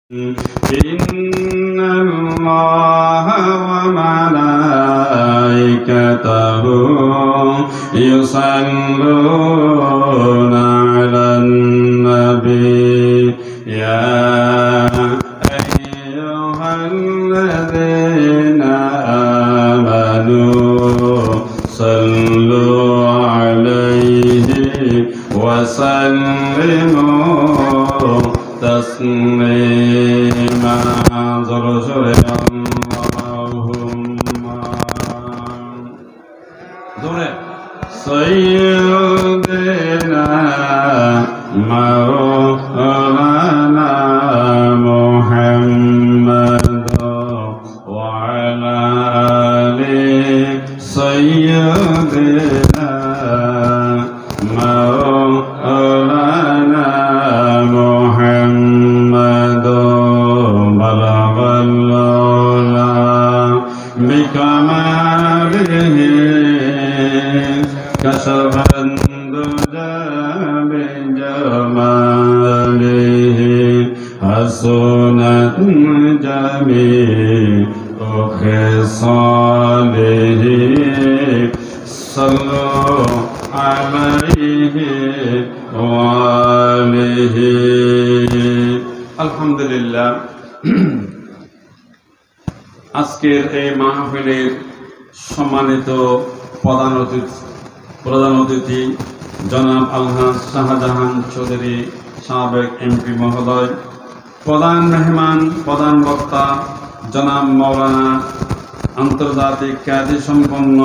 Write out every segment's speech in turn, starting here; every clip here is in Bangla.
إن الله وملائكته يصلون على النبي يا أيها الذين آمنوا صلوا عليه وسلموا تسليما زرزر اللهم زرزر سيدنا مولانا محمد وعلى آل سيدنا مولانا محمد بلغ العلا بكماله كشف الدجى بجماله حسنت جميع خصاله صلوا عليه وآله আলহামদুলিল্লাহ। আজকের এই মাহফিলের সম্মানিত প্রধান অতিথি জনাব আলহাজ শাহজাহান চৌধুরী সাবেক এমপি মহোদয়, প্রধান মেহমান প্রধান বক্তা জনাব মৌলানা আন্তর্জাতিক খ্যাতি সম্পন্ন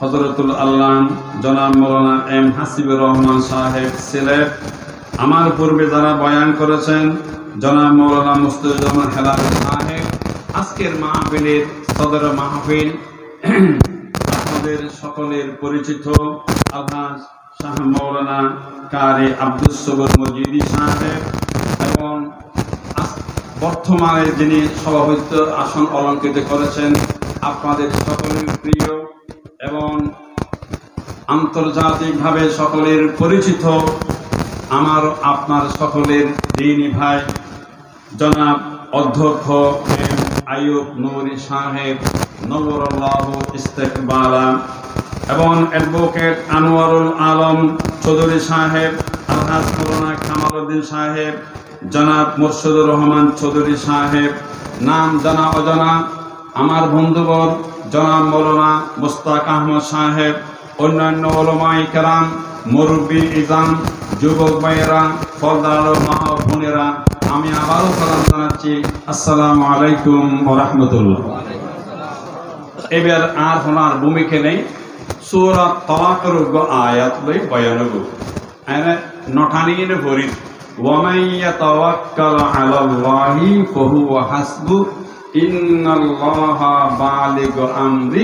হযরতুল আল্লাহ জনাব মৌলানা এম হাসিবুর রহমান সাহেব সিলেট, আমার পূর্বে যারা বয়ান করেছেন জনাব মৌলানা মুস্তাফিজুর হেলাল সাহেব, আজকের মাহফিলের সদর মাহফিল আপনাদের সকলের পরিচিত আলহাজ শাহ মৌলানা কারি আব্দুস সবুর মজিদি সাহেব এবং বর্তমানে যিনি সভাপতিত্ব আসন অলঙ্কৃত করেছেন আপনাদের সকলের প্রিয় এবং আন্তর্জাতিকভাবে সকলের পরিচিত আমার আপনার সকলের দিনী ভাই জনাব অধ্যক্ষ এম আইয়ুব নূরী সাহেব নবরুল্লাহ ইস্তেকবালা এবং অ্যাডভোকেট আনোয়ারুল আলম চৌধুরী সাহেব, আলহাজ মৌলানা কামালউদ্দিন সাহেব, জনাব মুর্শিদুর রহমান চৌধুরী সাহেব, নাম জানা অজানা আমার বন্ধুবর জনাব মৌলানা মুস্তাক আহমদ সাহেব, অন্যান্য ওলামায়ে কেরাম, মুরব্বী ইজাম, যুবক ভাইয়েরা, পর্দার মা ও বোনেরা, আমি আবারও সালাম জানাচ্ছি, আসসালামু আলাইকুম ওয়া রাহমাতুল্লাহ। এবার আর ওনার ভূমিকা নেই, সূরা তালাকের আয়াত লই বয়ান গো আরে নঠানিয়ে ভরি ওয়া মান ইয়াতাওয়াক্কাল আলাল্লাহি ফাহুয়া হাসবু ইন্নাল্লাহা বালিগু আমরি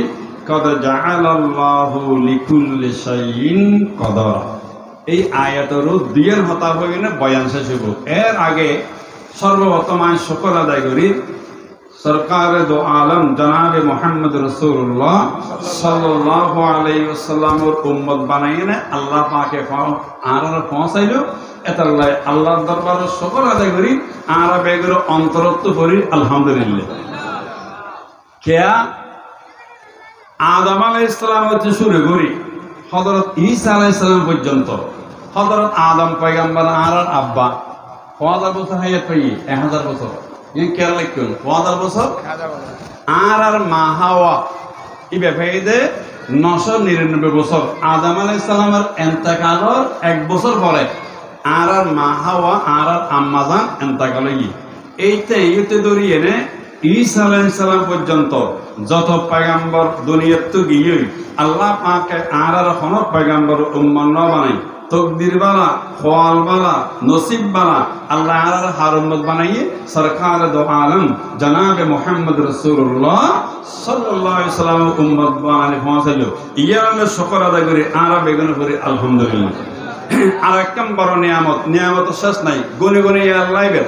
কদ জাআলাল্লাহু লিকুল্লি শাইইন কদরা। এই আয়াতের দুইয়ের হতা হয়ে গেলে বয়ান শেষ হইব। এর আগে সর্বপ্রথম আমি শুকর আদায় করি সরকার দো আলম জনাবে মোহাম্মদ রাসূলুল্লাহ সাল্লাল্লাহু আলাইহি ওয়াসাল্লামের উম্মত বানাইয়ে না আল্লাহ পাকে আর পৌঁছাইলো, এতাল্লাহ আল্লাহর দরবারে শুকর আদায় করি আর বেগুলো অন্তরত্ব করি আলহামদুলিল্লাহ। কেয়া আদম আলাইহিস সালাম হতে শুরু করি হযরত ঈসা আলাইহিস সালাম পর্যন্ত হযরত আদম পয়গম্বর আর আব্বা 1000 বছর হায়াত পাই 1000 বছর এই কেয়ার লিখুন 1000 বছর আর মা হাওয়া এই ব্যাপারে 999 বছর আদম আলাইহিস সালামের ইন্তেকালের 1 বছর পরে আর মা হাওয়া আর আম্মা জান ইন্তেকাল হই। এইতে ধরিয়ে নে ঈসা আলাইহিস সালাম পর্যন্ত যত পয়গম্বর দুনিয়াতে গিয়ে আল্লাহ পাকে আর কোন পয়গম্বর উম্মত না বানাই, তকদির বালা, খোয়াল বালা, নসিব বালা আল্লাহ আর হার উম্মত বানাইয়ে সরকার দো আলম জনাবে মুহাম্মদ রাসূলুল্লাহ সাল্লাল্লাহু আলাইহি ওয়াসাল্লাম উম্মত বানানি পৌঁছাইলো। ইয়ালে শুকর আদায় করে আর বেগুন করে আলহামদুলিল্লাহ। আর একদম বড় নিয়ামত শেষ নাই, গুনে গুনে আল্লাহ বের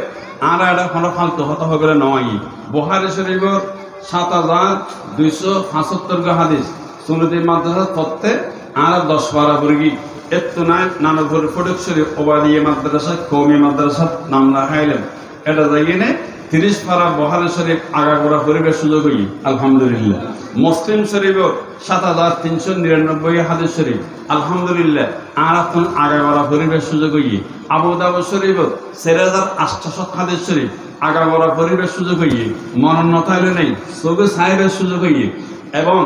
আর এটা কোনো ফালতু হতা হয়ে গেলে নয়। বুখারী শরীফের 7275 হাদিস সুন্নতি মাদ্রাসা পড়তে আর 10-12 বর্গী এত নাই নানা ভোর ফটক শরীফ ওবাদিয়া মাদ্রাসা কওমি মাদ্রাসা নাম না খাইলেন এটা যাইয়ে নে 30 পারা বুখারী শরীফ আগাগোড়া পরিবেশ সুযোগ হই আলহামদুলিল্লাহ। মুসলিম শরীফও 7399 হাদিস শরীফ আলহামদুলিল্লাহ আর এখন আগাগোড়া পরিবেশ সুযোগ হই। আবু দাউদ শরীফও 4800 হাদিস শরীফ আগাগোড়া পরিবেশ সুযোগ হই। মরণ নথাইলে নেই সবে সাহেবের সুযোগ হই। এবং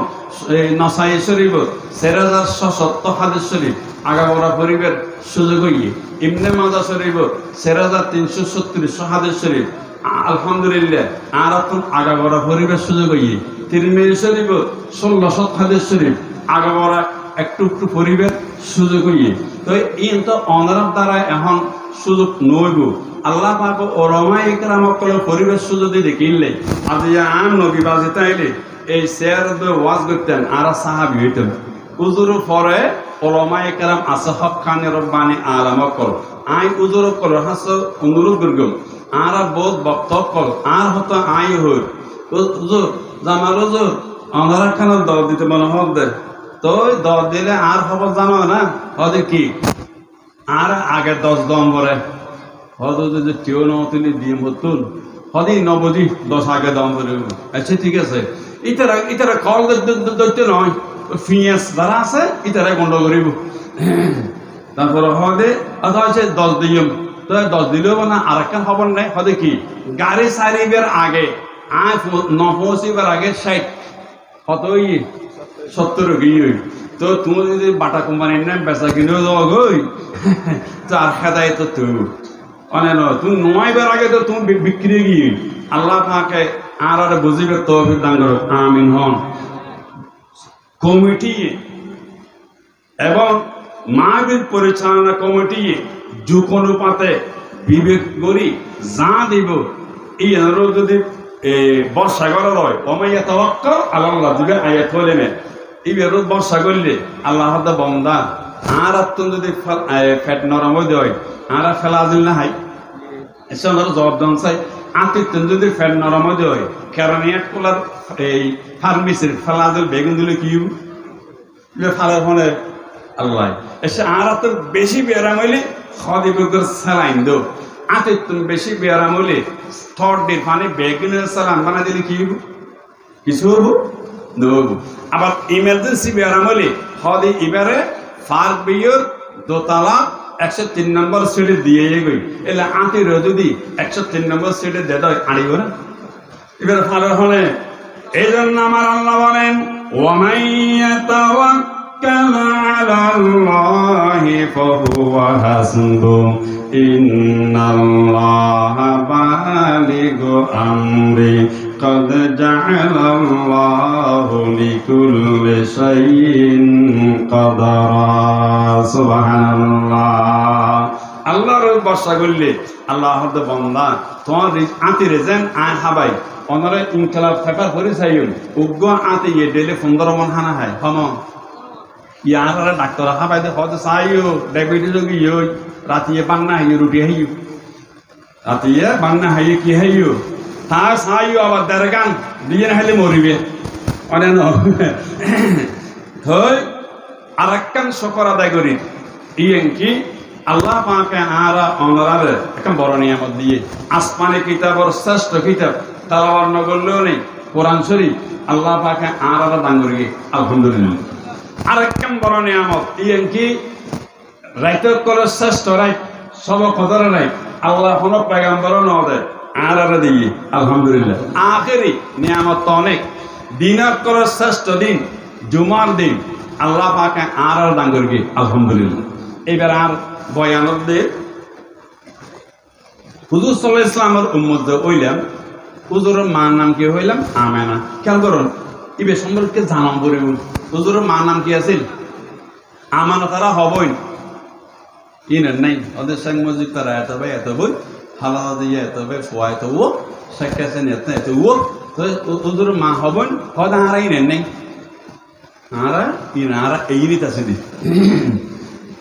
নাসাই শরীফও 4670 হাদিস শরীফ আগাগোড়া পরিবেশ সুযোগ হই। ইবনে মাজাহ শরীফও 4370 হাদিস শরীফ আলহামদুলিল্লাহ আর এখন আগাগোড়া পরিবেশ সুযোগ হই। তিরমিজি শরীফও 1600 হাদিস শরীফ আগাগোড়া একটু একটু পরিবেশ সুযোগ হই। তো এই তো অনারব দ্বারা এখন সুযোগ নইব আল্লাহ পাক ওলামা ইকরামকল পরিবেশ সুযোগ দিয়ে কিনলে আজ আম নবী বাজে তাইলে এই শেয়ার ওয়াজ করতেন আর সাহাবি হইতেন উজুর পরে ওলামা ইকরাম আসহাব খানে রব্বানি আলামকল আই উজুর কল হাস অনুরোধ করগম আর বহুত বক্তব্য কল আর হতো আই হই উজুর জামাল উজুর অনারা খানের দর দিতে মনে হোক দে তো দর দিলে আর খবর জানো না হদে কি আর আগে 10 নম্বরে হদ যদি কেউ নতুন দিয়ে মতুন হদি নবজি 10 আগে দম করে আচ্ছা ঠিক আছে ইতারা কল দৈত্য নয় ফিয়াস যারা আছে ইতারা গন্ড করিব তারপরে হদে হচ্ছে 10 দিম তো 10 দিলেও না আর একটা খবর নাই হদে কি গাড়ি সারিবের আগে আজ নপৌঁছিবার আগে 60 কতই 70 গিয়ে তো তুমি যদি বাটা কোম্পানির নাম বেচা কিনেও যাও গই চার খেদাই তো তুই অনেক তুমি নয়বার আগে তো তুমি বিক্রি গিয়ে আল্লাহ পাকে আর বুঝিবে তৌফিক দান করো আমিন হন। কমিটি এবং মাহফিল পরিচালনা কমিটি যুগ অনুপাতে বিবেক করি যা দিব এই যদি বর্ষাগর রয় অমাইয়া তাওয়াক্কাল আলাল্লাহ দিবে আয়াত হলেন এই বেরোজ বর্ষা করলে আল্লাহ বন্দা আর আত্মন যদি ফ্যাট নরম হয়ে দেয় আর ফেলা দিল না হাই এসে জবাব জন চাই আতিত্য যদি ফ্যাট নরম হয়ে দেয় কেরানিয়া কোলার এই ফার্মেসির ফেলা দিল বেগুন দিলে কি ফালার ফোনে আল্লাহ এসে আর তো বেশি বেড়াম হইলে সদিবের স্যালাইন দো আতিত্য বেশি বেড়াম হইলে থর দিয়ে পানি বেগুনের স্যালাইন বানা দিলে কি কিছু হবো নব আবার ইমার্জেন্সি বেড়াম হলে হদি এবারে ফার বিয়র দোতলা 103 নম্বর সিটে দিয়ে গই এলে আঁতির যদি 103 নম্বর সিটে দেয় আড়িব না এবারে ফারের হলে এই জন্য আমার আল্লাহ বলেন ওয়ামাইয়া তাওয়াক্কাল আলাল্লাহি ফাহুয়া হাসবু ইন্নাল্লাহা বালিগু আমরি قد جعل الله لكل شيء قدرا سبحان الله আল্লাহর বর্ষা করলে আল্লাহ হদ বান্দা তোমার আতি রেজেন আয় হাবাই অনরে ইনকলাব থাকার পরিচয়ন উগ্র আতি এ ডেলে 15 মন হানা হয় হন ইয়ার ডাক্তার হাবাই দে হদ চাইও ডায়াবেটিস রোগী হই রাতিয়ে বান্না হাই রুটি হাই রাতিয়ে বান্না হাই কি হাইও তার সাইও আবার দেড়গান দিয়ে না হলে মরিবে অনেক আর একখান শকর আদায় করি ইয়েন কি আল্লাহ পাকে আরা অনরারে একটা বড় নিয়ামত দিয়ে আসমানি কিতাবর শ্রেষ্ঠ কিতাব তালাওয়াত নগরলেও নেই কোরআন শরীফ আল্লাহ পাকে আরা দান করি আলহামদুলিল্লাহ। আর একখান বড় নিয়ামত ইয়েন কি রাইতর করে শ্রেষ্ঠ রাইত সব কদর রাইত আল্লাহ কোন পেগাম্বর নদে আর দিয়ে আলহামদুলিল্লাহ। আখেরি নিয়ামত তো অনেক দিনের করে শ্রেষ্ঠ দিন জুমার দিন আল্লাহ পাকে আর দান করি আলহামদুলিল্লাহ। এবার আর বয়ানত দে হুজুর সাল্লাল্লাহু আলাইহি ইসলামের উম্মত হইলাম হুজুরের মার নাম কি হইলাম আমেনা খেয়াল করুন ইবে সম্পর্কে জানাম পড়ে হুজুরের মার নাম কি আছিল আমানা তারা হবই ইনার নাই ওদের সঙ্গ মসজিদ তারা এত বই হালাদা দিয়ে এত বে ফোয়াই তো ও শেখাছেন এত ও হুজুরের মা হবই হদ হারা ইনার নাই হারা ইনারা এই রিত আছে দি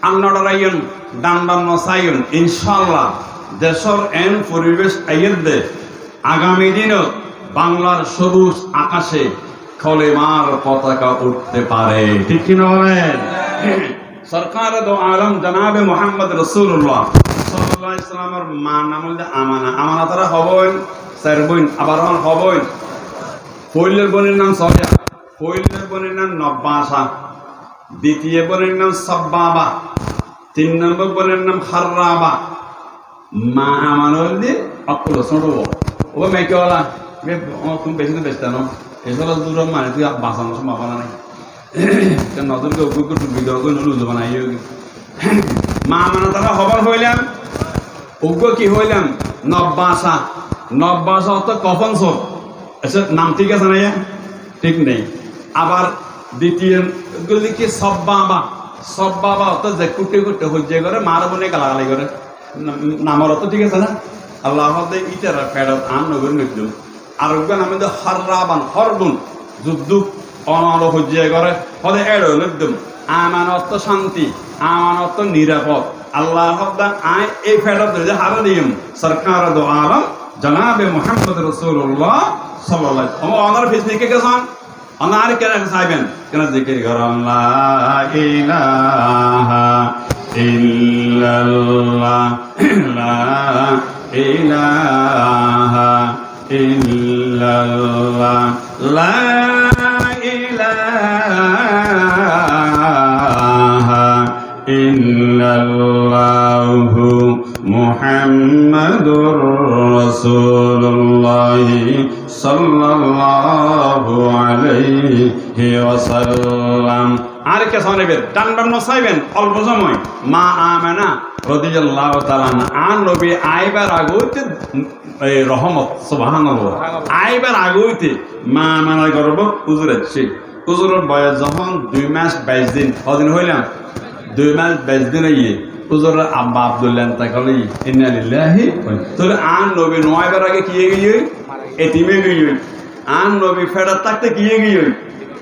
আন্নড়াইন ডান্ডান নসাইন ইনশাআল্লাহ দেশের এন পরিবেশ আইয়ের দে আগামী দিনত বাংলার সবুজ আকাশে কলেমার পতাকা উঠতে পারে ঠিক কি না বলেন সরকার দো আলম জনাবে মোহাম্মদ রাসূলুল্লাহ সাল্লাল্লাহু আলাইহি সাল্লামের মা নাম হল আমানা। আমানা তারা হবইন চার বোন, আবার হবইন। পৈলের বোনের নাম সরিয়া, পৈলের বোনের নাম নব্বাসা, দ্বিতীয় বোনের নাম সাব্বাবা, 3 নম্বর বোনের নাম খাররাবা। মা আমানা হইলে অকল ছোট ও মেকেওয়ালা তুমি বেশি তো বেচতে না এসব দূর মানে তুই বাঁচানোর সম্ভাবনা নাই নতুনকে বানাই মা মানে তারা হবার হইলাম উগ্র কি হইলাম নব্বাসা। নব্বাসা অর্থ কফন সব নাম ঠিক আছে না? ঠিক নেই। আবার দ্বিতীয় কি সব্বাবা, সব্বাবা অর্থ যে কুটে কুটে হজ্জে করে মার বনে গালাগালি করে নামের অর্থ ঠিক আছে না? আল্লাহ ইটারা ফেরত আন নগর নিদ্যুম আরোগ্য নামে হররাবান হরগুন যুদ্ধ অনর হজ্জে করে হলে এড়ো নিদ্যুম আমানত শান্তি, আমানত নিরাপদ। আল্লাহ আয় এই ফেরত ধরে হারা দিম সরকার দো আলম জনাবে মুহাম্মদ রাসূলুল্লাহ সাল্লাল্লাহু আলাইহি ওয়াসাল্লাম অনার ফিস নিকে গেছান অনার কেন চাইবেন কেন জিকির করেন লা ইলাহা ইল্লাল্লাহ লা ইলাহা ইল্লাল্লাহ লা ইলাহা ইল্লাল্লাহু মুহাম্মাদুর রাসূলুল্লাহ সাল্লাল্লাহু আলাইহি ওয়াসাল্লাম। আর কে শুনবেন ডান বাম চাইবেন অল্প সময় মা আমানা রাদিয়াল্লাহু তাআলা আন নবী আইবার আগতে এই রহমত সুবহানাল্লাহ আইবার আগতে মা আমানার গর্ব হুজুর আছে। হুজুরের বয়স যখন 2 মাস 22 দিন কদিন হইলাম 2 মাস 22 দিন হইয়ে হুজুরের আব্বা আব্দুল্লাহ তাকলি ইন্না লিল্লাহি তাহলে আন নবী নয়বার আগে কি গিয়ে এতিমে গিয়ে আন নবী ফেরত থাকতে কি গিয়ে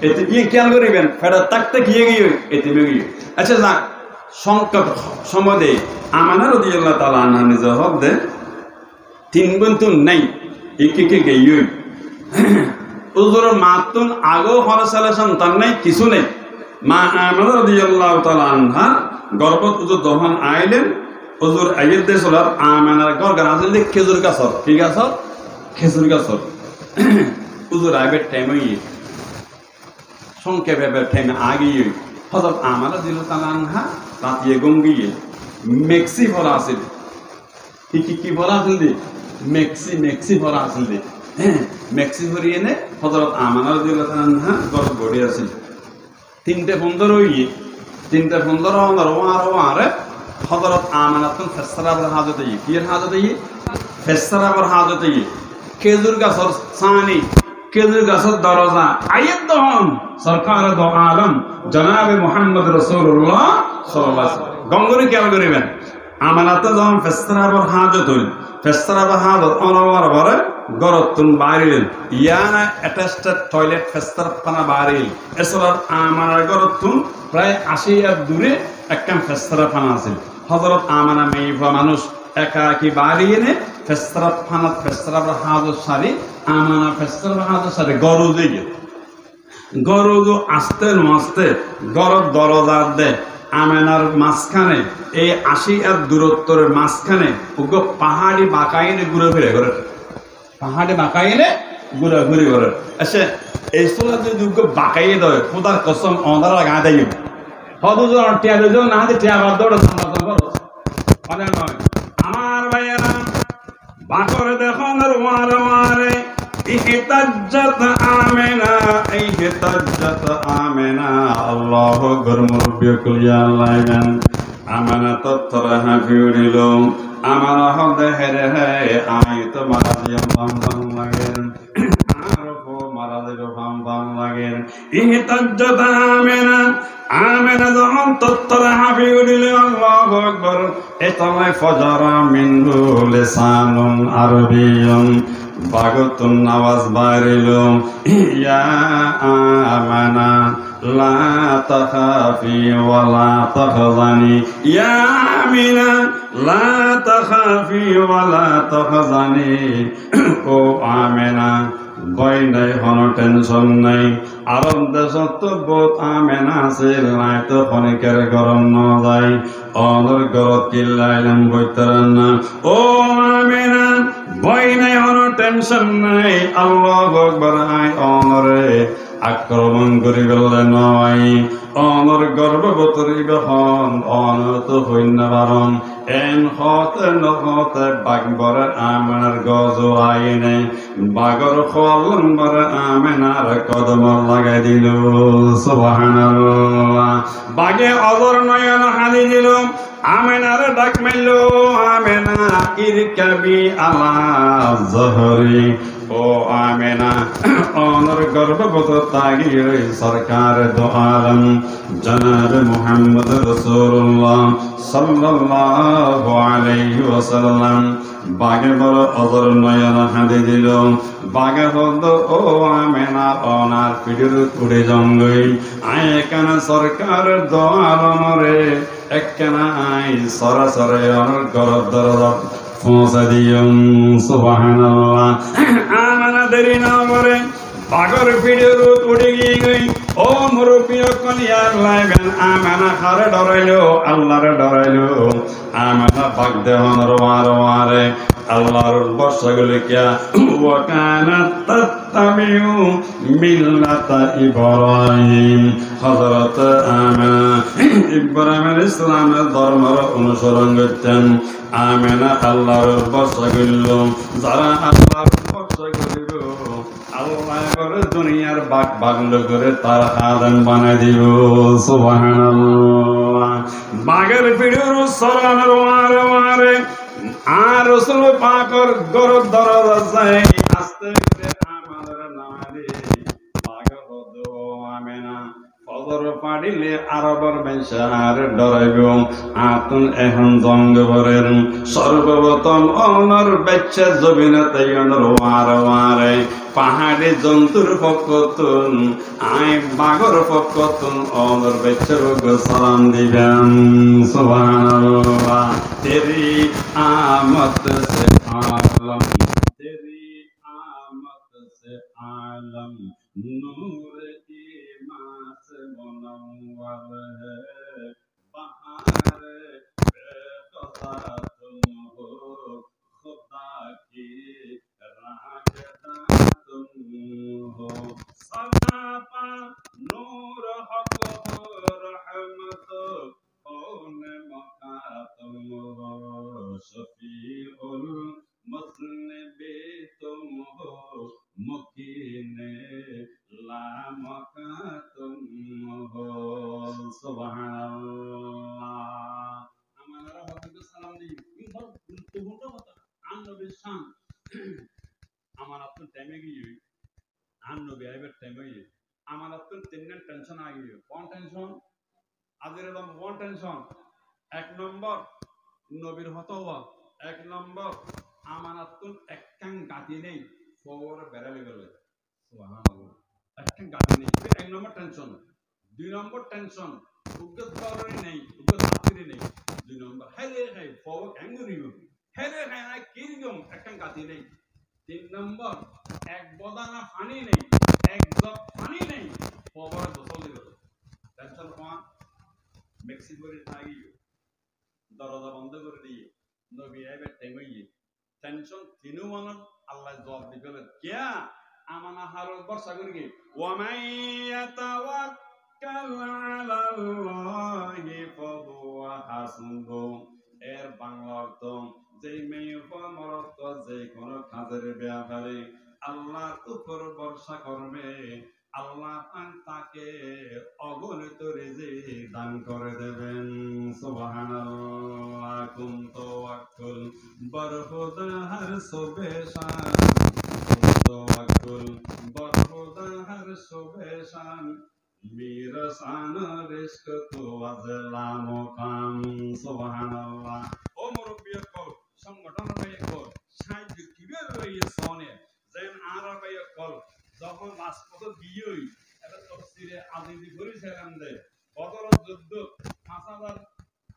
এতে কি খেয়াল করিবেন ফেরত থাকতে কি গিয়ে এতিমে গিয়ে। আচ্ছা যাক সংকট সমদে আমানা রাদিয়াল্লাহু তাআলা আনহা নিজে হক দে 3 বোন তো নাই একে গিয়ে হুজুরের মাতুন আগো হরসালে সন্তান নাই কিছু নেই। মা আমানা রাদিয়াল্লাহু তাআলা আনহা গর্ভত হুজুর যখন আইলেন হুজুর আইয়ের দেশ হল আমানার ঘর গান আসলে খেজুর গাছর ঠিক আছে খেজুর গাছর হুজুর আইবের টাইম হইয়ে সংক্ষেপে টাইমে আগিয়ে হজরত আমানা রাদিয়াল্লাহু তাআলা আনহা রাতিয়ে গঙ্গিয়ে মেক্সি ভরা আছিল কি ভরা আছিল দে মেক্সি ভরা আছিল দে হ্যাঁ মেক্সি ভরিয়ে নে হজরত আমানা রাদিয়াল্লাহু তাআলা আনহা গর্ভ গড়ে আছিল 3টে 15 হইয়ে 3টে 15 আরে হজরত আমানাতুন ফেসরাবর হাজতে কি হাজতে ফেসরাবর হাজতে খেজুর গাছর সানি খেজুর গাছর দরজা আয়াত দহন সরকার দো আলম জনাবে মুহাম্মদ রাসূলুল্লাহ সাল্লাল্লাহু আলাইহি ওয়াসাল্লাম গঙ্গরে কেমন করিবেন আমানাত যখন ফেসরাবর হাজত হইল ফেসরাবর হাজত অনবর বরে গরতুন বাড়িলেন ইয়ানা অ্যাটাচড টয়লেট ফেসরাবখানা বাড়িল এসরার আমানার গরতুন প্রায় 80 আর দূরে একখান ফেসরাবখানা আছে। হযরত আমানা মেয়ে মানুষ একা কি বাড়িয়ে নে ফেসরাবখানাত ফেসরাবর হাজত সারি আমানা ফেসরাবর হাজত সারি গরু দিয়ে গরু আস্তে আস্তে গরব দরজার দে আমেনার মাঝখানে এই 80 আর দূরত্বের মাঝখানে ওগো পাহাড়ি বাঁকাইনে ঘুরে ফিরে করে পাহাড়ে বাঁকাইলে ঘুরে ঘুরে করে এসে এই সোলা যদি বাঁকাইয়ে দেয় খোদার কসম অন্ধার গা দেয় হদুজন টিয়া দুজন না হাতে টিয়া বাদ দৌড়ে সম্পাদন করো অনেক নয় আমার ভাইয়েরা বাঁকরে দেখুন মারে মারে ইহতাজ্জাত আমেনা আল্লাহ গরমুর বিকুলিয়া লাইগান আমানা তত্তরা হাফিউরিল আমানা হদে হেরে হে আই তো মারা দিয়াম বাম লাগেন আরফো মারা দিলো বাম লাগেন ইহতাজ্জাত আমেনা যখন তত্তরা হাফিউরিল আল্লাহু আকবার এতমে ফজরা মিনহু লিসানুন আরবিয়ুন বাগতুন আওয়াজ বাইরিল ইয়া আমানা লা তাখাফি ওয়া লা তাহজানি ইয়া আমিনা লা তাখাফি ওয়া লা তাহজানি ও আমিনা ভয় নাই, কোনো টেনশন নাই। আরব দেশত বহুত আমেন আছে, নাই তো খনিকের গরম ন যায়। অনর গরত কিল্লাইলাম বইতারান না। ও আমেনা, ভয় নাই, কোনো টেনশন নাই। আল্লাহু আকবার। আই অনরে আক্রমণ করি বললে নয়, অনর গর্ভবতী হন, অনত হইন বারণ এন হতে নহতে বাগবর আমেনার গজ আইনে বাগর খলম্বর আমেনার কদম লাগাই দিল। সুবহানাল্লাহ। বাগে অজর নয়ন হানি দিল, আমেনার ডাক মাইল, আমেনা ইরকাবি আলা জহরি। ও আমেনা, অনর গর্ভবত তাগি সরকার দো আলম জনাব মুহাম্মদ রাসূলুল্লাহ সাল্লাল্লাহু আলাইহি ওয়াসাল্লাম বাগে বড় অজর নয়ন হাঁদি দিল। বাগে হদ ও আমেনা অনার পিঠের উড়ে জঙ্গই আয় একানা সরকার দো আলমরে একখানা আই সরাসরি অনর গরব দরদ পৌঁছে দিয়ম। সুবহানাল্লাহ। আমানা দেরি না করে বাগর পিঠের উড়ে গিয়ে গই। ও মুরব্বী কলিয়ার লাগেন, আমানা খারে ডরাইলো, আল্লাহরে ডরাইলো। আমানা বাগ দেহন রোয়ারে আল্লাহর বর্ষাগুলি কিয়া ওয়াকানাত তাত্তাবিউ মিল্লাতা ইব্রাহিম। হযরত আমানা ইব্রাহিম আলাইহিস সালামের ধর্মের অনুসরণ করতেন। আমেনা আল্লাহর বর্ষা করিল। যারা আল্লাহর বর্ষা করিল, আল্লাহ করে দুনিয়ার বাগ বাগলো করে তার আদান বানাই দিব। সুবহানাল্লাহ। বাগের পিড়ুর সরানোর মারে মারে আর রসুল পাকর গরব দরজা যায় আস্তে করে আমাদের নারে বাগ হদ আমেনা ফজর পাড়িলে আরবর বেশার ডরাইব। আতুন এখন জঙ্গবরের সর্বপ্রথম অনর বেচ্চা জবিনা তাইয়নর ওয়ারে পাহাড়ি জন্তুর পক্ষতুন আয় বাগর পক্ষতুন অনর বেচ্চার সালাম দিবেন। সুবহানাল্লাহ। তেরি আমত সে আলম, তেরি আমত সে আলম নূর ईमान से मुनव्वर है बहार बेखुदा तुम हो खुदा की रागदा तुम हो सदापा नूर हक हो रहमत कौन मका तुम हो शफीउल मुज़निबी तुम हो मुकीने लामका तुम हो। সুবহানাল্লাহ। আমারা হযরত সালাম দিই খুব গুরুত্বপূর্ণ কথা। আন নবীর শান আমার আপনার টাইমে গিয়ে আন নবী আইবার টাইমে গিয়ে আমার আপনার তিনজন টেনশন আ গিয়ে কোন টেনশন আজের এলাম কোন টেনশন। এক নম্বর নবীর হতওয়া, এক নম্বর আমার আপনার একখান গাতি নেই ফওর বেড়ালে গেলে। সুবহানাল্লাহ। একখান গাতি নেই, এক নম্বর টেনশন। দুই নম্বর টেনশন উগ্গত পাওয়ারই নেই, উগ্গত হাতিরই নেই। দুই নম্বর হেরে খাই ফওর অ্যাঙ্গুরিও হেরে খাই না কিরকম একখান গাতি নেই। তিন নম্বর এক বদানা পানি নেই, এক জগ পানি নেই ফওর গোসল দিল। টেনশন কোন মেক্সিকোর থাকিও দরজা বন্ধ করে দিয়ে নবী আইবার টাইমে টেনশন তিনু মানব আল্লাহ জবাব দিবেন কিয়া আমানা হারত বর্ষা করি ওয়ামাই ইয়াতাওয়াক্কাল আলাল্লাহি ফাহুয়া হাসবু। এর বাংলা অর্থ যেই মেয়ে মরত যে কোনো কাজের ব্যাপারে আল্লাহর উপর ভরসা করবে, আল্লাহ তাকে অগণিত রিজিক দান করে দেবেন। সুবহানাল্লাহ। কুনতু ওয়াক্কুল বরহুদার সুবেশান, কুনতু ওয়াক্কুল বরহুদার সুবেশান মিরসান রিস্ক তু আজলাম কাম। সুবহানাল্লাহ। ও মুরব্বী কল সংগঠন ভাই কল সাহায্য কিভাবে সনে যেন আরবে কল যখন রাজপথ গিয়েই এটা তফসিরে আজিজি করেছিলাম যে বদর যুদ্ধ ৫,০০০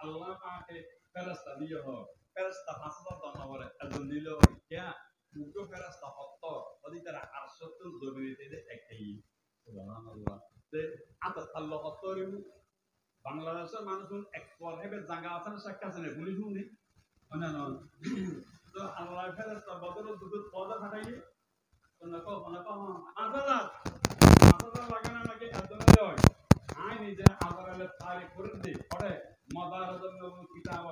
আল্লাহ পাকে ফেরেশতা দিয়ে হোক ফেরেশতা ৫,০০০ দান করে একজন দিল কিয়া উগ্র ফেরেশতা হত্ত ওদি তারা আরশতুল জমিতে একটাই সুবহানাল্লাহ তে আল্লাহ কতরিম বাংলাদেশের মানুষ এক পরহেবে জায়গা আছে না সাক্ষা আছে না পুলিশ শুনি না না তো আল্লাহ ফেরেশতা বদর দুটো পদা ফাটাইয়ে তো না কো আজাদ লাগানো নাকি একজন হয় আই নিজে আজারালে তারিখ করে দিই পড়ে মাদারাতুন নবী কিতাব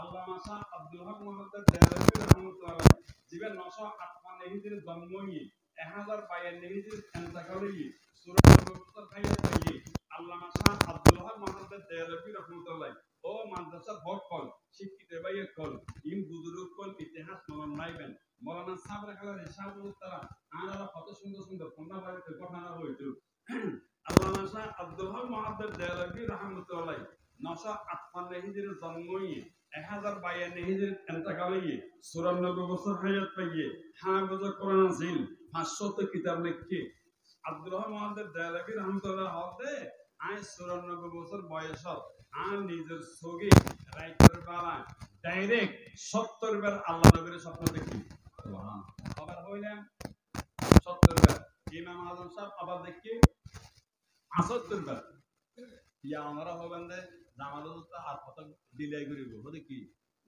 আল্লামা শাহ আব্দুল হক মুহাম্মদ দেওয়ানি রাহমাতুল্লাহ জীবন 958 হিজরি জন্মই 1052 হিজরি ইন্তেকালই সূরা মুফাসসাল খাইয়াই আল্লামা শাহ আব্দুল হক মুহাম্মদ দেওয়ানি রাহমাতুল্লাহ ও মাদ্রাসা হক কল শিক্ষিত ভাইয়ে কল ইম বুজুর্গ কল ইতিহাস মনে নাইবেন মৌলানা সাবরা খালা রিসালাতুল তারা আনারা কত সুন্দর সুন্দর কোনটা বাড়িতে ঘটনা হইতো আল্লামা শাহ আব্দুল হক মুহাম্মদ দেওয়ানি রাহমাতুল্লাহ 958 হিজরি জন্মই 1052 হিজরি ইন্তেকালই 94 বছর হায়াত পাইয়ে হাফেজ কোরআন ছিল 500 কিতাব লিখে আব্দুল রহমান মুহাম্মদ দেওয়ানি রাহমাতুল্লাহ হতে আয় 94 বছর বয়স আর নিজের সগে রাইটার বালা ডাইরেক্ট 70 বার আল্লাহ নবীর স্বপ্ন দেখি সুবহান আবার হইলাম 70 বার ইমাম আযম সাহেব আবার দেখি 75 বার ইয়া আমরা হবেন দে জামালুত আর কত ডিলাই করিব হতে কি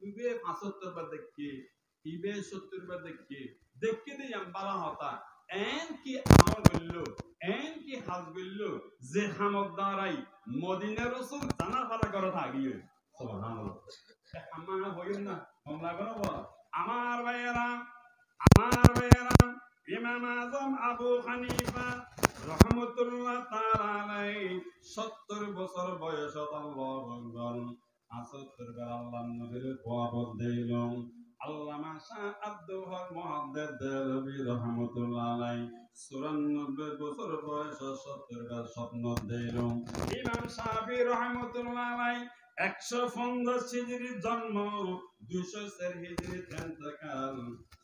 ইবে 75 বার দেখি ইবে 70 বার দেখি দেই আম বালা হতা এন কি আমল হইলো এন কি হাজ হইলো যে হামদ দ্বারাই মদিনা রাসূল জানার পারা করে থাকিয়ে সুবহানাল্লাহ আমরা হইল না তোমরা কোন বল আমার ভাইয়েরা ইমাম আযম আবু হানিফা রাহমাতুল্লাহ তাআলা আলাইহি 70 বছর বয়স আল্লাহু আকবার 75 বার আল্লাহর নবীর কোয়াবত দিলেন আল্লামা শাহ আব্দুল হক মুহাদ্দিস দেওয়ানি রাহমাতুল্লাহ আলাইহি 94 বছর বয়স 70 বার স্বপ্ন দিলেন ইমাম শাফি রাহমাতুল্লাহ আলাইহি 150 হিজরি জন্ম 204 হিজরি ইন্তেকাল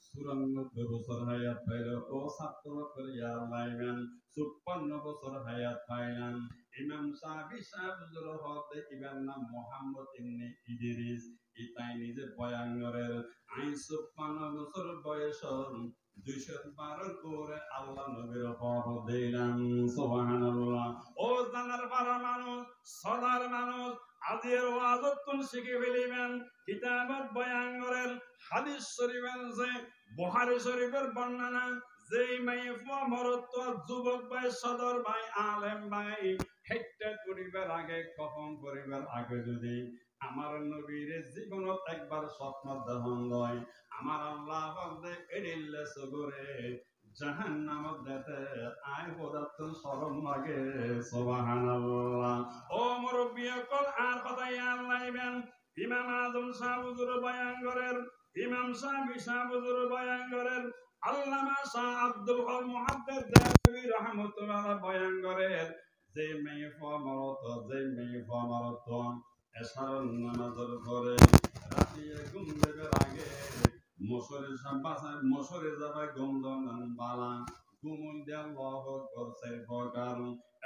94 বছর হায়াত পাইল ও 7 বছর ইয়া লাইমান 56 বছর হায়াত পাইলেন ইমাম শাফি সাহেবের হতে ইমাম নাম মুহাম্মদ ইবনে ইদ্রিস ইতাই নিজে বয়াঙ্গরের 56 বছর বয়স 212 করে আল্লাহ নবীর খবর দিলেন সুবহানাল্লাহ ও জানার পারা মানুষ সদার মানুষ আজের ওয়াজতন শিখে ফেলিবেন কিতাবত বয়াঙ্গরের হাদিস শরীফের যে বুখারী শরীফের বর্ণনা যেই মাইফা মরত যুবক ভাই সদর ভাই আলেম ভাই হেট্টা করিবার আগে কফন করিবার আগে যদি আমার নবীর জীবনত একবার স্বপ্ন দহন হয় আমার আল্লাহ বলতে এড়িল্লে সগরে জাহান্নামত দেতে আয় পদার্থ শরম লাগে সুবহানাল্লাহ ও মুরব্বি কল আর কথাই আল্লাহইবেন ইমাম আযম শাহ হুজুর বয়াঙ্গরের ইমাম শাফি শাহ হুজুর বয়াঙ্গরের আল্লামা শাহ আব্দুল হক মুহাদ্দিস দেওয়ানি রাহমাতুল্লাহ বয়াঙ্গরের যে মেয়ে মরত এশারার নামাজের পরে রাতে ঘুম দেবার আগে মশরে যাবে গন্ধন বালা ঘুমন দে আল্লাহু আকবার চাই প্রকার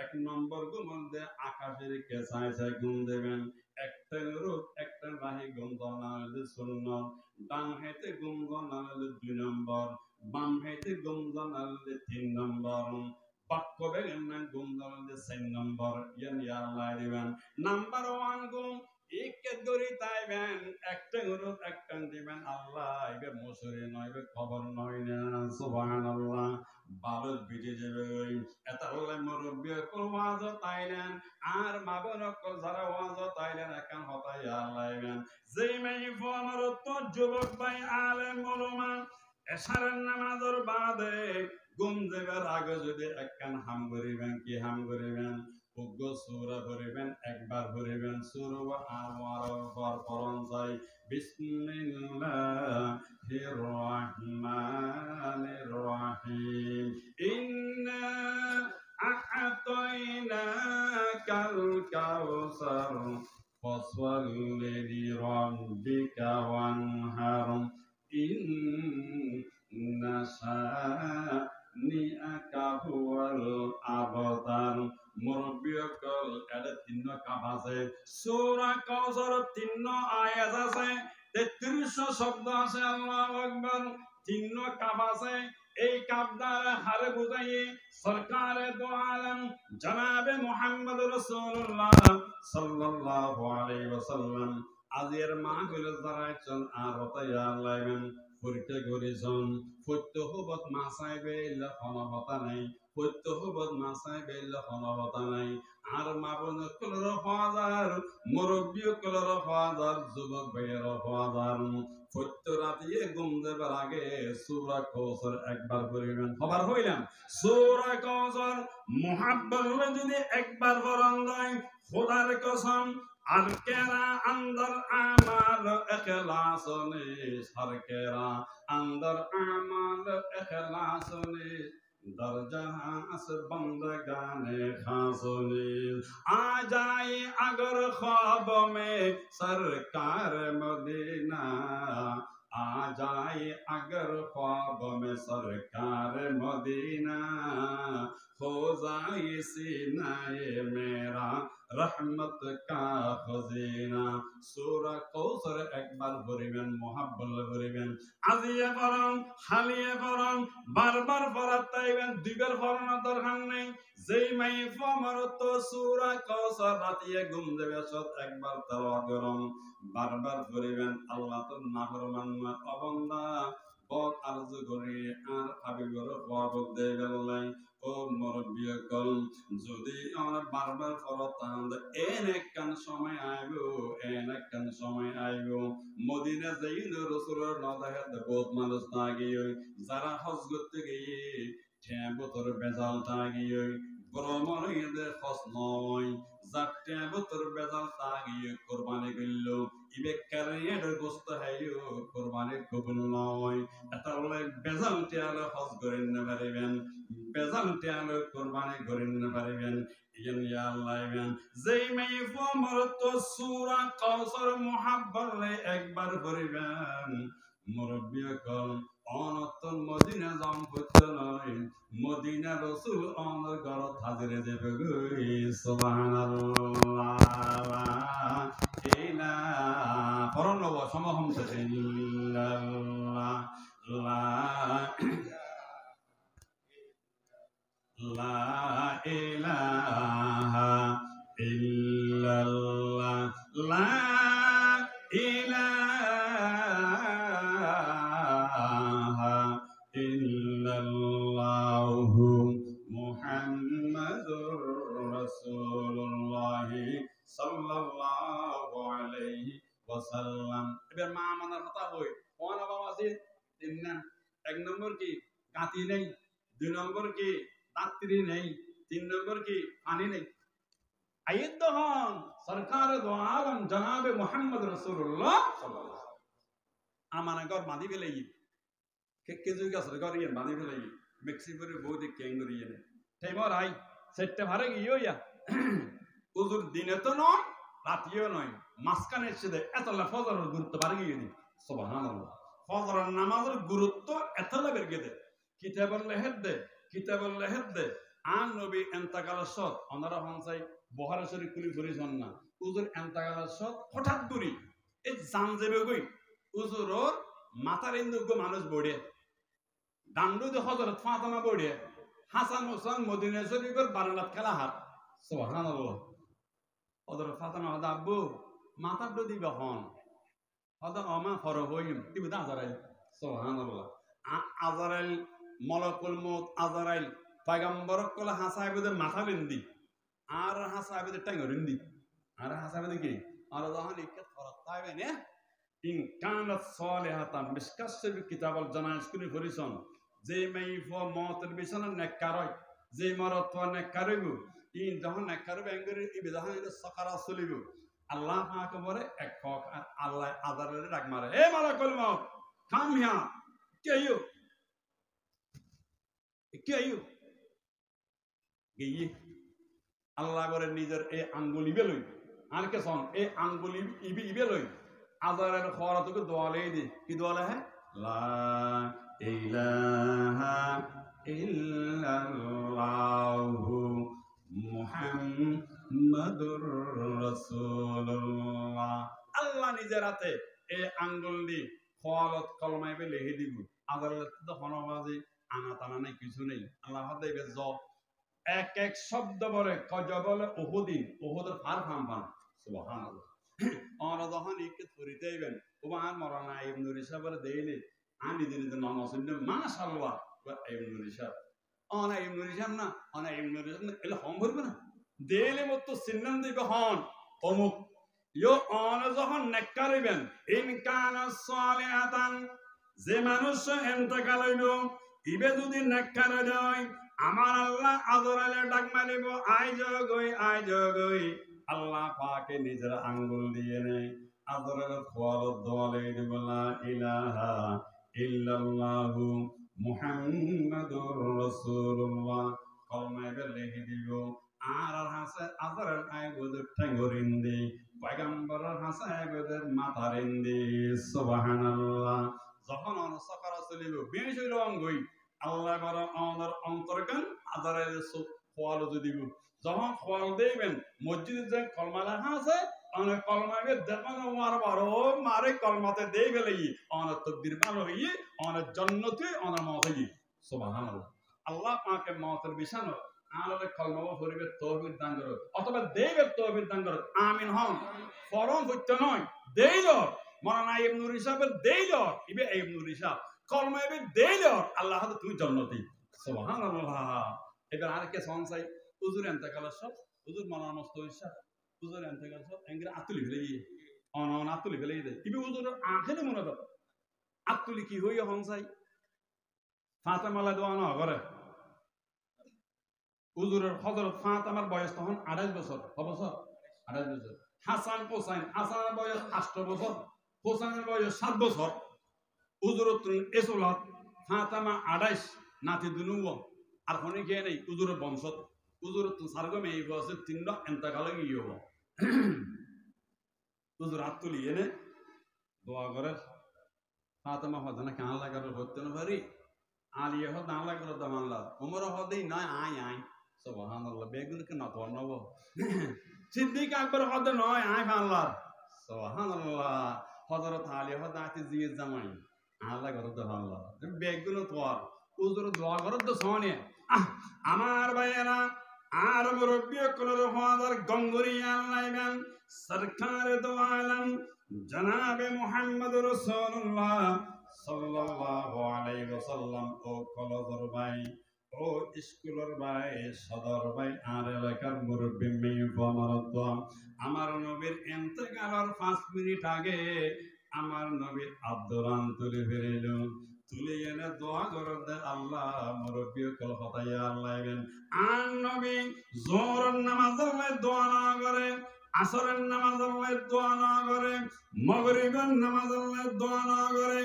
এক নম্বর ঘুমন দে আকাশের কেসায় চাই ঘুম দেবেন একটা রোদ একটা রাহি গন্ধন আনলে সুন্নাত ডান হাতে গন্ধন আনলে 2 নম্বর বাম হাতে গন্ধন আনলে 3 নম্বর বাক্য বেগেন না গন্ধন আনলে 4 নম্বর ইয়া আল্লাহ দিবেন নাম্বার 1 গুণ এক দড়ি তাইবেন একটা রোদ একটা দিবেন আল্লাহ এবে মশরে নয় এবে খবর নয় না সুবহানাল্লাহ বারো বিজে যাবে এটা আল্লাহ মুরব্বি কল ওয়াজ তাইলেন আর মাবন কল যারা ওয়াজ তাইলেন একান হতাই আল্লাহ ইবেন যেই মাই ফমার তো যুবক ভাই আলেম ওলামা এশারের নামাজের বাদে ঘুম দেবার আগে যদি একান হাম করিবেন কি হাম করিবেন উগ্র সূরা পড়িবেন একবার পড়িবেন সূরা আওয়ার পরন যাই বিসমিল্লাহির রহমানির রহিম ইন্না আ'তাইনাকাল কাউসার ফাসল্লি লিরাব্বিকা ওয়ানহার ইন্না শানিআকা হুয়াল আবতার মুরব্বি কল এডে 3 কাপ আছে সূরা কাউসার 3 আয়াত আছে 3300 শব্দ আছে আল্লাহু আকবার 3 কাপ আছে এই এই কাবদার হারে বুঝাইয়ে সরকারে দো আলম জনাবে মুহাম্মদ রাসূলুল্লাহ সাল্লাল্লাহু আলাইহি ওয়াসাল্লাম আজির মাহফিল দাঁড়াইছেন আর হতাইয়া লাইবেন পরীক্ষা করেছেন ফত্যহবত মাসাইবে ইল্লা খনহতা নাই ফত্যহবত মাসাইবে ইল্লা খনহতা নাই আর মাবন কলর ফাদার মুরব্বী কলর ফাদার যুবক ভাইয়ের ফাদার ফত্য রাতিয়ে ঘুম দেবার আগে সূরা কাউসার একবার পড়বেন খবর হইলাম সূরা কাউসার মুহাব্বত যদি একবার পড়ন যায় খোদার কসম আর কেরা আন্দর আমাল ইখলাস নে হর কেরা আন্দর আমাল ইখলাস নে दर जहां से बंदगाने खासोने आ जाए अगर ख्वाब में सरकार मदीना आ जाए अगर ख्वाब में सरकार मदीना हो जाए सीनाए मेरा रहमत का खजीना सूरा कौसर একবার পড়িবেন মুহাব্বত পড়িবেন আজিয়ে পড়ন হালিয়ে পড়ন বারবার পড়াইবেন দুইবার পড়ানোর দরকার নেই যেই মাই ফমরত সূরা কৌসর রাতিয়ে ঘুম দেবে সত একবার তেলাওয়াত করুন বারবার পড়িবেন আল্লাহ তো নাফরমান অবান্দা বহুত আরজু করি আর হাবিবর ওয়াবদ দেবেলাই ও মুরব্বী কল যদি আমরা বারবার পড়তাম একখান সময় আইব মদিনা যাইলে রাসূলের নদাহাত বহুত মানুষ থাকিয়ে যারা হজ করতে গিয়ে ঠেবতর বেজাল থাকিয়ে ভ্রমণ এদের খস নয় যার ঠেবতর বেজাল থাকিয়ে কোরবানি করল ইবেকারে এর গোস্ত হাইও কোরবানি কবুল নয় এটা হলে বেজাল টিয়ালে হজ করেন না পারিবেন বেজাল টিয়ালে কোরবানি করেন না পারিবেন ইয়া আল্লাহ যেই মাই ফমরত সূরা কাউসার মুহাব্বত একবার পড়িবেন মুরব্বী কল অনতন মদিনা যাম করতে নয় মদিনা রাসূল আমার ঘর হাজিরে যাবে গো সুবহানাল্লাহ ইলা পরনব সমহম ইল্লাল্লাহ লা ইলাহা ইল্লাল্লাহ লা ইলাহা ইল্লাল্লাহু মুহাম্মাদুর রাসূলুল্লাহ সাল্লাল্লাহু আলাইহি ওয়াসাল্লাম এবার মা আমাদের কথা হই কোন বাবা আছে তিন নাম এক নম্বর কি কাতি নেই দুই নম্বর কি দাত্রী নেই তিন নম্বর কি পানি নেই আয়াত দহন সরকার দো আলম জনাবে মুহাম্মদ রাসূলুল্লাহ সাল্লাল্লাহু আলাইহি আমানা গর মাদি ফেলাই কে জুই গাছ গর ইয়ে মাদি ফেলাই মেক্সিকোর বহুত কেঙ্গুরি ইয়ে টাইমর আই সেটটা ভারে গিয়া উজুর দিনে তো নয় রাতিও নয় মাসকানে এসে এত ফজরের গুরুত্ব ভারে গিয়ে দি সুবহানাল্লাহ ফজরের নামাজের গুরুত্ব এত লেবের গেদে কিতাবুল লেহেদ দে আন নবী এন্তাকালের সত ওনারা হনসাই বহারে শরীফ কুলি ফুরিছন না উজুর এন্তাকালের সত হঠাৎ করি এই জান যাবে গই উজুরর মাথার ইন্দুগ্য মানুষ বড়ে ডান্ডু দে হযরত ফাতেমা বড়ে হাসান হোসেন মদিনা শরীফের বারান্দাত খেলা হাত সুবহানাল্লাহ হযরত ফাতেমা হদা আব্বু মাথার দো দিবা হন হদা আমা ফর হইম তিবু দা আজারাইল সুবহানাল্লাহ আজারাইল মলকুল মউত আজারাইল পয়গম্বর কলে হাসাইবদের মাথা বিন্দি আর হাসাইবদের টাঙ্গ রিন্দি আর হাসাইবদের কি আর যখন ইক্কাত ফরত তাইবে নে ইন কানাত সালিহাতান মিসকাসব কিতাবুল জানাইজ কুনি ফরিসন যে মাই ফ মউতের বিছানা নেকারয় যে মরত ফ নেকারইব ইন যখন নেকারবে এঙ্গরি ই বিধান ইলে সাকারা চলিব আল্লাহ পাক বলে এক ফক আর আল্লাহ আজারের ডাক মারে এ মলকুল মউত কাম হিয়া কেইও কেইও গিয়ে আল্লাহ করে নিজের এই আঙ্গুলি বেলই আর কে সন এই আঙ্গুলি ইবে লই আজারের খরাতকে দোয়ালেই দি কি দোয়ালে হ্যাঁ লা ইলাহা ইল্লাল্লাহু মুহাম্মাদুর রাসূলুল্লাহ আল্লাহ নিজের হাতে এই আঙ্গুল দি খরাত কলমাইবে লিখে দিব আজারের তো হনবাজি আনা টানা নাই, কিছু নেই। আল্লাহ দেখবে এক এক শব্দ বলে কজ বলে ওহুদিন, ওহুদের ফার ফাম ফান সুবহানাল্লাহ। ওরা যখন ইকে ধরিতে আইবেন ওবার মরানা ইবনুল ইসাব বলে দেইলে আমি দিনে দিন ননসিন মাশাআল্লাহ ইবনুল ইসাব অনা ইবনুল ইসাব না, অনা ইবনুল ইসাব না, এলে হম ভরবে না দেইলে মত সিন্নান দিবে হন অমুক ইয়ো অনা যখন নেকারিবেন ইন কানা সালিহাতান, যে মানুষ ইন্তেকাল হইল ইবে যদি নেকার দেয় আমার আল্লাহ আজরাইলে ডাক মারিব আই জগই আই জগই, আল্লাহ পাকে নিজের আঙ্গুল দিয়ে নেই আজরাইল খোয়াল দোয়ালে দিব লা ইলাহা ইল্লাল্লাহু মুহাম্মাদুর রাসূলুল্লাহ, কলমায় লিখে দিব আর হাসে আজরাইল আই গোদের ঠ্যাঙ্গরিন্দি পয়গম্বরের হাসে গোদের মাথারিন্দি সুবহানাল্লাহ। যখন অনসকার চলিব বেশ হইল অঙ্গই আল্লাহ বড় আমাদের অন্তরকান আজারের খোয়াল দিব, যখন খোয়াল দেবেন মসজিদে যে কলমা লেখা আছে অনেক কলমাকে দেখবেন মার বারো মারে কলমাতে দিয়ে গেলে অনেক তকদির ভালো হইয়ে অনেক জন্নতে অনেক মত হইয়ে সুবহানাল্লাহ। আল্লাহ পাকে মতের বিছানো আমাদের কলমা পরিবেশ তৌহিদ দান করো অথবা দেবের তৌহিদ দান করো আমিন হন। ফরম হইতে নয় দেইল মরানা ইবনুল ইসাবের দেইল ইবে ইবনুল ইসাব কলমা ইবে দেইল আল্লাহ তুমি জন্নতি সুবহানাল্লাহ। এবার আর কে সংসাই হুজুর এন্তেকাল সব হুজুর মরানা মুস্তাফা হুজুর এন্তেকাল সব এঙ্গরা আতুলি ফেলে গিয়ে অন আতুলি ফেলে দেয় ইবে হুজুর আখেলে মনে দাও আতুলি কি হইয়া সংসাই ফাতেমালা দোয়া না করে হুজুরের হযরত ফাতেমার বয়স তখন 28 বছর, বছর 28 বছর। হাসান হোসাইন, হাসানের বয়স 8 বছর, হোসাইনের বয়স 7 বছর। হুজুরত এসলাত ফাতেমা 28 নাতি দুনুও আর কোনে কে নেই হুজুরের বংশ হুজুরত সারগমে এই বয়সে 3 ইন্তেকাল গিয়ে হবো হুজুর হাত তুলি এনে দোয়া করে ফাতেমা হদনা কান লাগার হতে না পারি আলিয়া হদ না লাগার দামানলা উমর হদেই নয় আই আই সুবহানাল্লাহ বেগুনকে না তো নব সিদ্দিক আকবর হদ নয় আই ফানলা সুবহানাল্লাহ হযরত আলী হদ আতি জিয়ে জামাই আল্লাহ করত ফানলা বেগুন তো হুজুর দোয়া করত সোনে আমার ভাইয়েরা আর মুরব্বী কোলের হওয়ার গঙ্গরিয়া লাইবেন সরকার দো আলম জনাবে মুহাম্মদ রাসূলুল্লাহ সাল্লাল্লাহু আলাইহি ওয়াসাল্লাম ও কলেজের ভাই ও স্কুলের ভাই সদর ভাই আর এলাকার মুরব্বী মেয়ে আমার নবীর ইন্তেকালের 5 মিনিট আগে আমার নবী আব্দুরান তুলে ফেরিল তুলে এনে দোয়া করে আল্লাহ মুরব্বী কল হতাইয়া আল্লাহ আর নবী জোহরের নামাজের দোয়া না করে আসরের নামাজের দোয়া না করে মাগরিবের নামাজের দোয়া না করে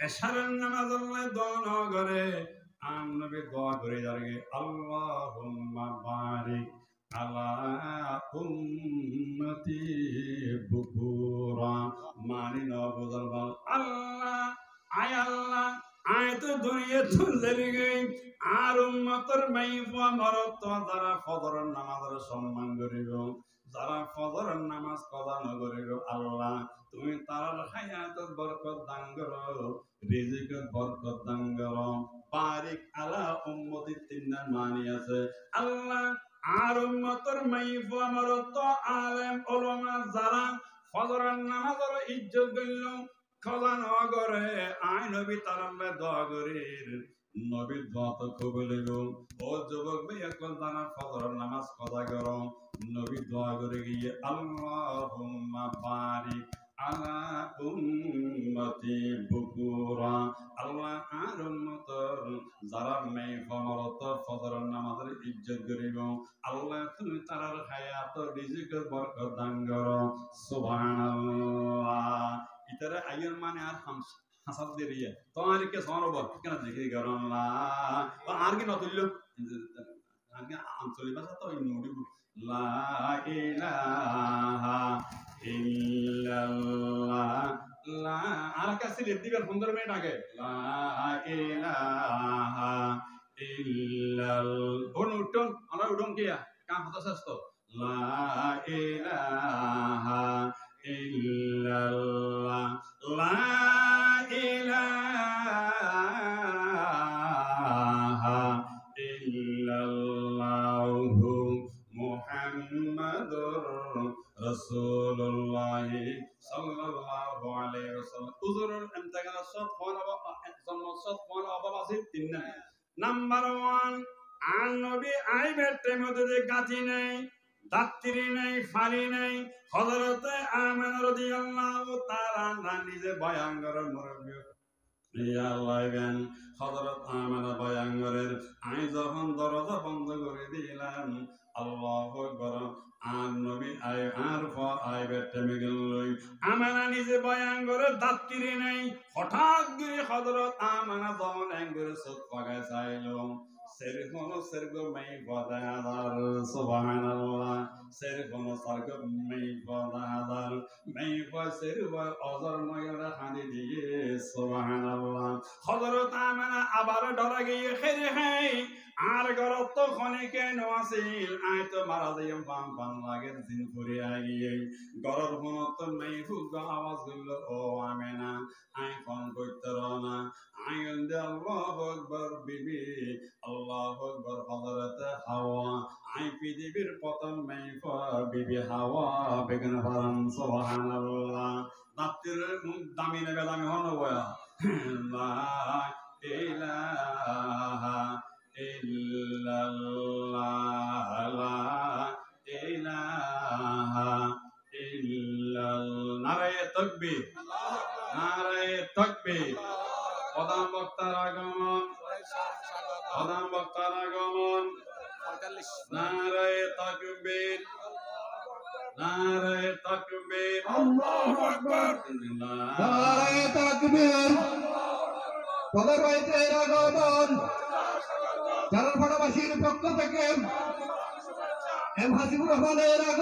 এশারের নামাজের দোয়া না করে আর নবী দোয়া করে যারে আল্লাহুম্মা বারিক আলা উম্মতি বুকুরা মানি নবুল আল্লাহ আয় আল্লাহ আয় তো দুনিয়া চলে গই আর উম্মতের মাইফা মরত যারা ফজরের নামাজের সম্মান করিব যারা ফজরের নামাজ কদা না করিব আল্লাহ তুমি তার হায়াতের বরকত দান করো রিজিকের বরকত দান করো বারিক আলা উম্মতি তিনটা মানি আছে আল্লাহ আর উম্মতের মাইফা মরত আলেম উলামা যারা ফজরের নামাজের ইজ্জত দিল কদা না করে আয় নবী তার আল্লাহ দোয়া করে নবীর দোয়া তো কবুল হইল ও যুবক ভাই এখন তারা ফজরের নামাজ কদা করো নবী দোয়া করে গিয়ে আল্লাহুম্মা বারিক আলা উম্মতি বুকুরা আল্লাহ আর উম্মতের যারা মেয়ে ফমরত ফজরের নামাজের ইজ্জত করিব আল্লাহ তুমি তার হায়াত রিজিকের বরকত দান করো সুবহানাল্লাহ। ইতারে আইয়ের মানে আর হাসাব দিয়ে তোমার কে সরব কেন জিকির করো আল্লাহ আর কি নতুল্য আর কি আঞ্চলিক ভাষা তো নুড়ি লা ইলাহা ইল্লাল্লাহ লা আর কাছে দিবেন 15 মিনিট আগে লা ইলাহা ইল্লাল উঠুন আমরা উঠুন কি কাম হতো শেষ তো লা ইলাহা ইল্লাল্লাহ লা ইলাহা এখানে সৎ অভাব আছে তিন নাম্বার 1 আর নবী আইবের টেমতে গাতি নাই দাত্রি নাই ফালি নাই হযরত আমেনা রাদিয়াল্লাহু তাআলা নিজে বয়ান করার মুরব্বী ইয়াল্লাহবেন হযরত আমেনা বয়ান করেন আমি যখন দরজা বন্ধ করে দিলাম আল্লাহু আকবার আর নবী আর পর আইবের টেমে গেল আমেনা নিজে বয়ান করে দাত্রি নাই হঠাৎ করে হযরত আমেনা যখন এঙ্গরে চোখ পাকায় চাইলো Sergo may badadar subhanallah sergo sargo may badadar may sergo azar mayra khani diye subhanallah Hazrat Amana abar dora giye khere hai আর গরত তো খনে কেন আসিল আই তো মারা যাইম পাম পাম লাগে দিন পরে আগিয়ে গরর মনত নাই ফুগ আওয়াজ হইল ও আমেনা আই ফোন করতে না আই অন্দে আল্লাহু আকবার বিবি আল্লাহু আকবার হযরত হাওয়া আই পৃথিবীর প্রথম মেয়ে বিবি হাওয়া বেগন হারাম সুবহানাল্লাহ দাতির দামি নেবে দামি হন বয়া লা ইলাহা illallah la ilaha illallah নারায়ে তাকবীর নারায়ে তাকবীর প্রধান বক্তার আগমন প্রধান বক্তার আগমন নারায়ে তাকবীর নারায়ে তাকবীর আল্লাহু আকবার নারায়ে তাকবীর প্রধান বক্তার আগমন জালালপাড়াবাসীর পক্ষ থেকে এম হাসিবুর রহমানের আগমন